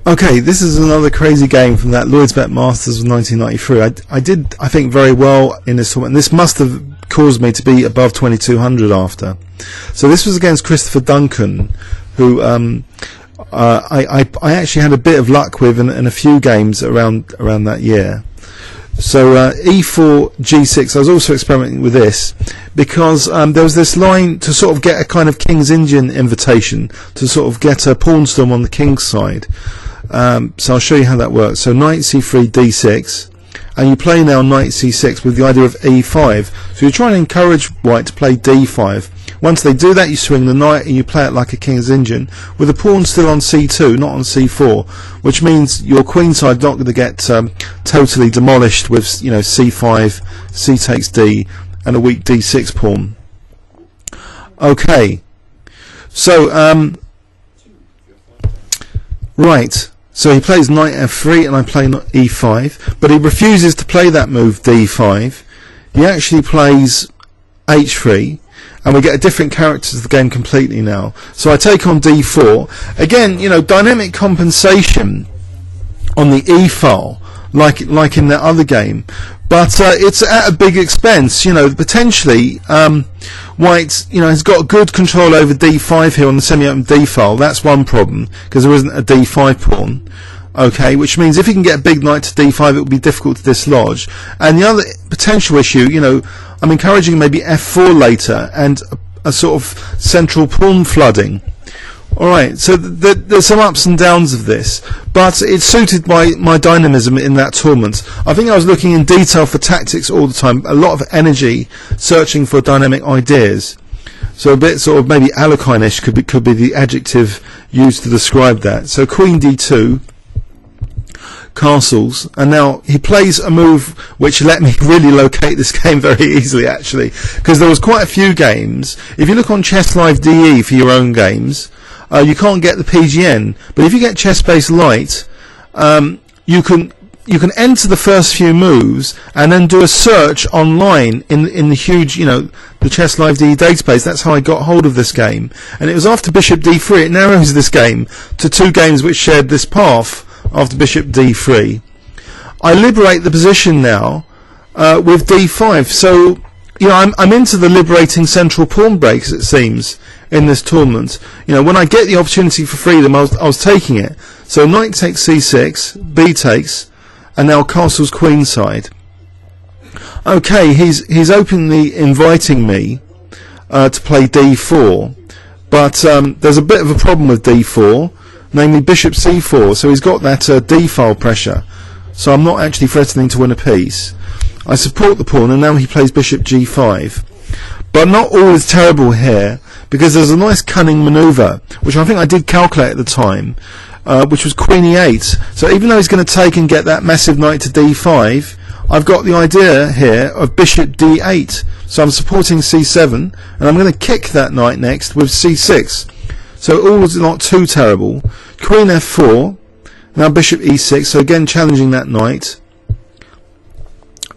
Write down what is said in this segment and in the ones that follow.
Okay, this is another crazy game from that Lloyds Bet Masters of 1993. I did, I think, very well in this tournament. This must have caused me to be above 2200 after. So this was against Christopher Duncan, who I actually had a bit of luck with in a few games around that year. So E4 G6, I was also experimenting with this because there was this line to sort of get a kind of King's Indian invitation to sort of get a pawn storm on the King's side. So I'll show you how that works. So Knight C3 D6, and you play now Knight C6 with the idea of E5. So you're trying to encourage White to play D5. Once they do that, you swing the knight and you play it like a King's Indian, with the pawn still on C2, not on C4, which means your queen side not going to get totally demolished with, you know, C5, C takes D, and a weak D6 pawn. Okay, so right. So he plays Knight F3 and I play E5, but he refuses to play that move D5. He actually plays H3, and we get a different character to the game completely now. So I take on D4. Again, you know, dynamic compensation on the E file, like in that other game, but it's at a big expense. You know, potentially White, you know, has got good control over D5 here on the semi-open D file. That's one problem, because there isn't a D5 pawn. Okay, which means if he can get a big knight to D5, it will be difficult to dislodge. And the other potential issue, you know, I'm encouraging maybe F4 later and a sort of central pawn flooding. Alright, so there's some ups and downs of this, but it's suited by my dynamism in that tournament. I think I was looking in detail for tactics all the time, a lot of energy searching for dynamic ideas. So a bit sort of maybe Alekhine-ish could be the adjective used to describe that. So Queen D2, castles, and now he plays a move which let me really locate this game very easily, actually, because there was quite a few games. If you look on Chess Live DE for your own games, you can't get the PGN, but if you get ChessBase Lite, you can enter the first few moves and then do a search online in the huge, you know, the Chess Live DE database. That's how I got hold of this game, and it was after Bishop D3. It narrows this game to two games which shared this path. After Bishop D3, I liberate the position now with D5. So, you know, I'm into the liberating central pawn breaks, it seems, in this tournament. You know, when I get the opportunity for freedom, I was taking it. So knight takes C6, B takes, and now castle's queen side. Okay, he's openly inviting me to play D4, but there's a bit of a problem with D4. Namely Bishop C4, so he's got that D-file pressure, so I'm not actually threatening to win a piece. I support the pawn, and now he plays Bishop G5. But not all is terrible here, because there's a nice cunning manoeuvre, which I think I did calculate at the time, which was Queen E8. So even though he's going to take and get that massive knight to D5, I've got the idea here of Bishop D8. So I'm supporting C7, and I'm going to kick that knight next with C6. So all is not too terrible. Queen F4, now Bishop E6, so again challenging that knight.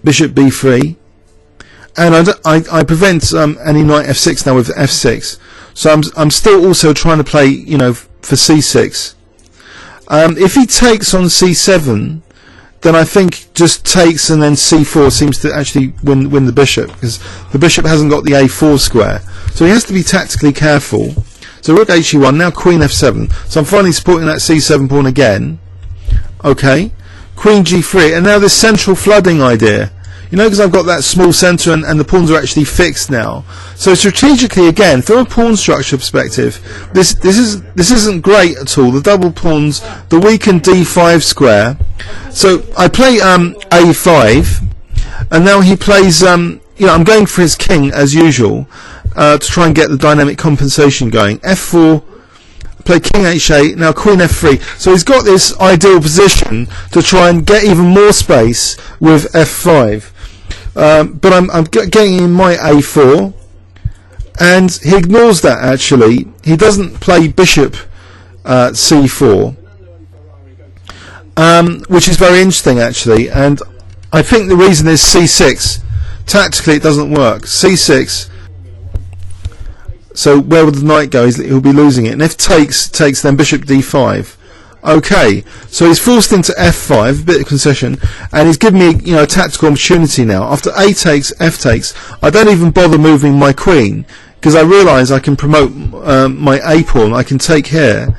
Bishop B3, and I prevent any knight F6 now with F6. So I'm still also trying to play, you know, for C6. If he takes on C7, then I think just takes and then C4 seems to actually win the bishop, because the bishop hasn't got the A4 square. So he has to be tactically careful. So rook HE1, now Queen F7. So I'm finally supporting that C7 pawn again. Okay. Queen G3, and now this central flooding idea. You know, because I've got that small centre and the pawns are actually fixed now. So strategically, again, from a pawn structure perspective, this isn't great at all. The double pawns, the weakened D5 square. So I play A5, and now he plays. You know, I'm going for his king as usual. To try and get the dynamic compensation going. F4, play King H8, now Queen F3. So he's got this ideal position to try and get even more space with F5. But I'm getting in my A4, and he ignores that actually. He doesn't play Bishop C4, which is very interesting actually, and I think the reason is C6. Tactically it doesn't work. C6. So where would the knight go? He'll be losing it. And if takes then Bishop D5. Okay, so he's forced into f5, a bit of concession, and he's given me, you know, a tactical opportunity now. After a takes, f takes, I don't even bother moving my queen, because I realise I can promote my a pawn. I can take here.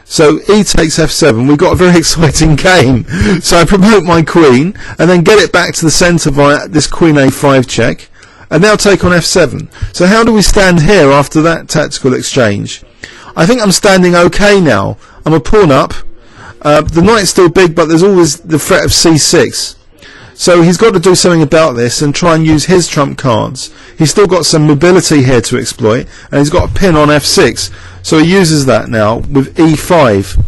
So e takes f7. We've got a very exciting game. So I promote my queen, and then get it back to the centre via this queen a5 check, and now take on f7. So how do we stand here after that tactical exchange? I think I'm standing okay now. I'm a pawn up. The knight's still big, but there's always the threat of c6. So he's got to do something about this and try and use his trump cards. He's still got some mobility here to exploit, and he's got a pin on f6. So he uses that now with e5.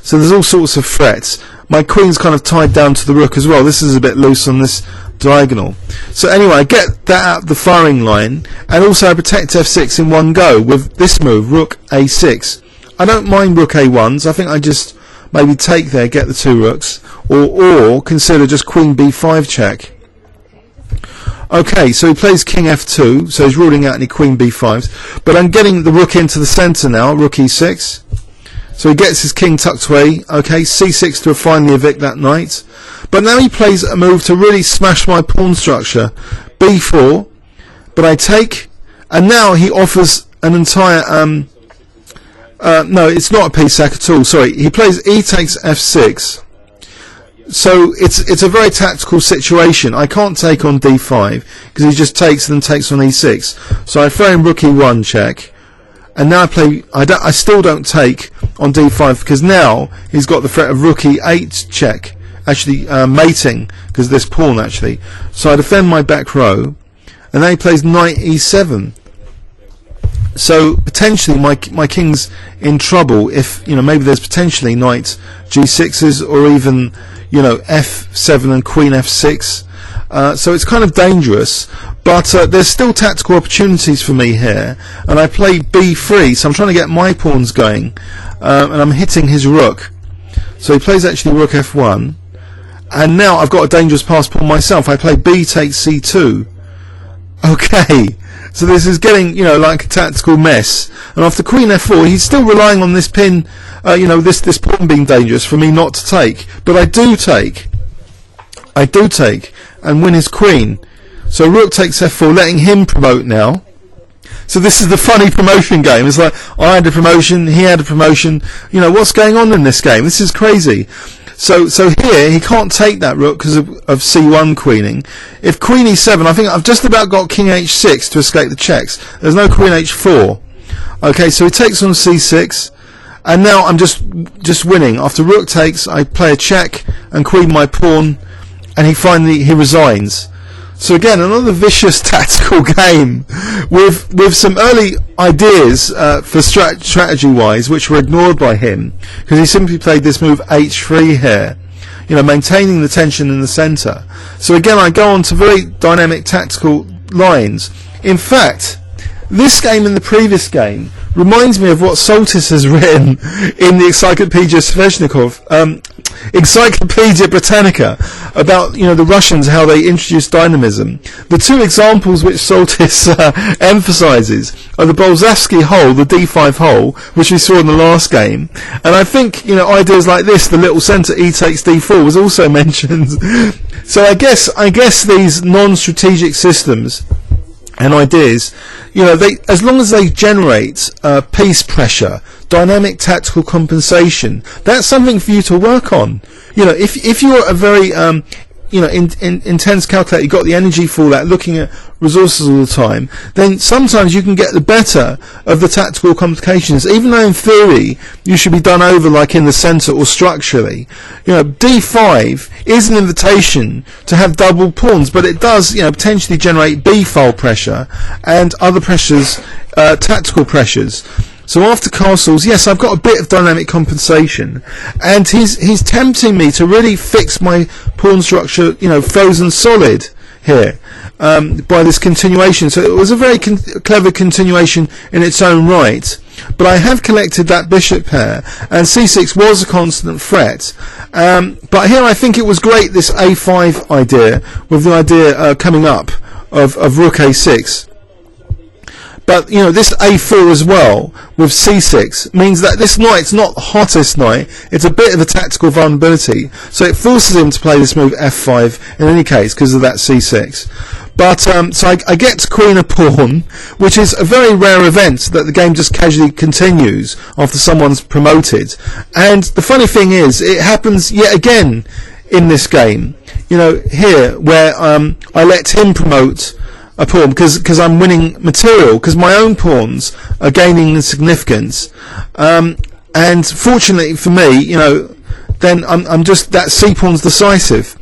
So there's all sorts of threats. My queen's kind of tied down to the rook as well. This is a bit loose on this diagonal. So anyway, I get that out the firing line, and also I protect f6 in one go with this move, rook a6. I don't mind rook a1s. I think I just maybe take there, get the two rooks, or consider just queen b5 check. Okay, so he plays king f2, so he's ruling out any queen b5s, but I'm getting the rook into the centre now, rook e6. So he gets his king tucked away. Okay, c6 to finally evict that knight. But now he plays a move to really smash my pawn structure, b4, but I take, and now he offers an entire no, it's not a piece sack at all. Sorry, he plays e takes f6. So it's a very tactical situation. I can't take on d5 because he just takes and then takes on e6. So I throw in rook e1 check, and now I play. I still don't take on d5 because now he's got the threat of rook e8 check, actually mating because of this pawn actually. So I defend my back row, and then he plays knight e7. So potentially my king's in trouble if, you know, maybe there's potentially knight g6s or even, you know, f7 and queen f6. So it's kind of dangerous, but there's still tactical opportunities for me here, and I play b3, so I'm trying to get my pawns going, and I'm hitting his rook. So he plays actually rook f1, and now I've got a dangerous pass pawn myself. I play b takes c2. Okay, so this is getting, you know, like a tactical mess. And after queen f4, he's still relying on this pin, you know, this pawn being dangerous for me not to take. But I do take, and win his queen. So rook takes f4, letting him promote now. So this is the funny promotion game. It's like, I had a promotion, he had a promotion. You know, what's going on in this game? This is crazy. So here he can't take that rook because of c1 queening. If queen e7, I think I've just about got king h6 to escape the checks. There's no queen h4. Okay, so he takes on c6, and now I'm just winning. After rook takes, I play a check and queen my pawn, and he resigns. So again, another vicious tactical game with some early ideas for strategy-wise, which were ignored by him because he simply played this move h3 here, you know, maintaining the tension in the centre. So again, I go on to very dynamic tactical lines. In fact, this game and the previous game reminds me of what Soltis has written in the Encyclopedia Britannica about, you know, the Russians, how they introduced dynamism. The two examples which Soltis emphasizes are the Bolzavsky hole, the d5 hole, which we saw in the last game, and I think, you know, ideas like this, the little centre e takes d4, was also mentioned. So I guess these non-strategic systems and ideas, you know, as long as they generate piece pressure, dynamic tactical compensation, that's something for you to work on. You know, if you're a very you know, intense calculator, you've got the energy for that, looking at resources all the time, then sometimes you can get the better of the tactical complications, even though in theory you should be done over like in the centre or structurally. You know, d5 is an invitation to have double pawns, but it does, you know, potentially generate b-file pressure and other pressures, tactical pressures. So after castles, yes, I've got a bit of dynamic compensation, and he's tempting me to really fix my pawn structure, you know, frozen solid here by this continuation. So it was a very clever continuation in its own right, but I have collected that bishop pair, and c6 was a constant threat. But here I think it was great, this a5 idea, with the idea coming up of rook a6. But you know, this a4 as well with c6 means that this knight's not the hottest knight. It's a bit of a tactical vulnerability, so it forces him to play this move f5 in any case because of that c6. But so I get to queen a pawn, which is a very rare event that the game just casually continues after someone's promoted. And the funny thing is, it happens yet again in this game. You know, here where I let him promote a pawn because I'm winning material, because my own pawns are gaining in significance, and fortunately for me, you know, then I'm just that c pawn's decisive.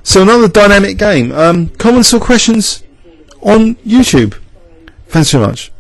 So another dynamic game. Comments or questions on YouTube? Thanks so much.